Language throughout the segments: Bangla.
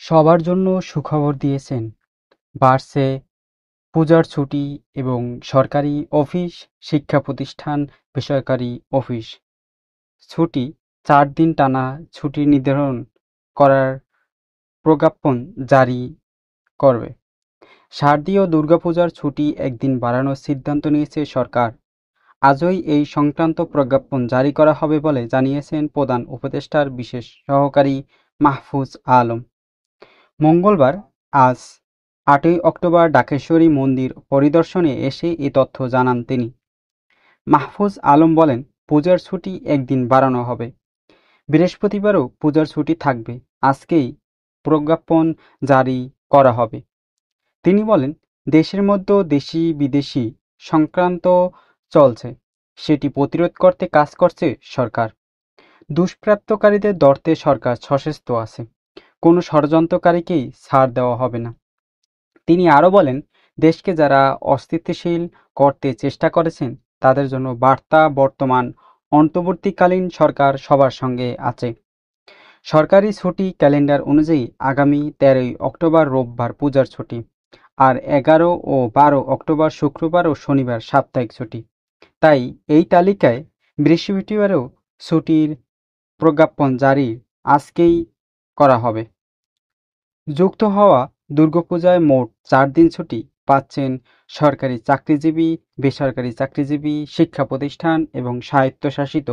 সবার জন্য সুখবর দিয়েছেন। বাড়ছে পূজার ছুটি এবং সরকারি অফিস, শিক্ষা প্রতিষ্ঠান, বেসরকারি অফিস ছুটি ৪ দিন টানা ছুটি নির্ধারণ করার প্রজ্ঞাপন জারি করবে। শারদীয় দুর্গাপূজার ছুটি একদিন বাড়ানোর সিদ্ধান্ত নিয়েছে সরকার। আজই এই সংক্রান্ত প্রজ্ঞাপন জারি করা হবে বলে জানিয়েছেন প্রধান উপদেষ্টার বিশেষ সহকারী মাহফুজ আলম। মঙ্গলবার আজ ৮ই অক্টোবর ঢাকেশ্বরী মন্দির পরিদর্শনে এসে এ তথ্য জানান তিনি। মাহফুজ আলম বলেন, পূজার ছুটি একদিন বাড়ানো হবে। বৃহস্পতিবারও পূজার ছুটি থাকবে। আজকেই প্রজ্ঞাপন জারি করা হবে। তিনি বলেন, দেশের মধ্যে দেশি বিদেশি সংক্রান্ত চলছে, সেটি প্রতিরোধ করতে কাজ করছে সরকার। দুষ্প্রাপ্যকারীদের ধরতে সরকার সচেষ্ট আছে। কোনো ষড়যন্ত্রকারীকেই ছাড় দেওয়া হবে না। তিনি আরও বলেন, দেশকে যারা অস্থিতিশীল করতে চেষ্টা করেছেন তাদের জন্য বার্তা বর্তমান অন্তর্বর্তীকালীন সরকার সবার সঙ্গে আছে। সরকারি ছুটি ক্যালেন্ডার অনুযায়ী আগামী ১৩ই অক্টোবর রোববার পূজার ছুটি, আর ১১ ও ১২ অক্টোবর শুক্রবার ও শনিবার সাপ্তাহিক ছুটি। তাই এই তালিকায় বৃহস্পতিবারেও ছুটির প্রজ্ঞাপন জারি আজকেই করা হবে। যুক্ত হওয়া দুর্গাপূজায় মোট ৪ দিন ছুটি পাচ্ছেন সরকারি চাকরিজীবী, বেসরকারি চাকরিজীবী, শিক্ষা প্রতিষ্ঠান এবং স্বায়ত্তশাসিত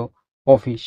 অফিস।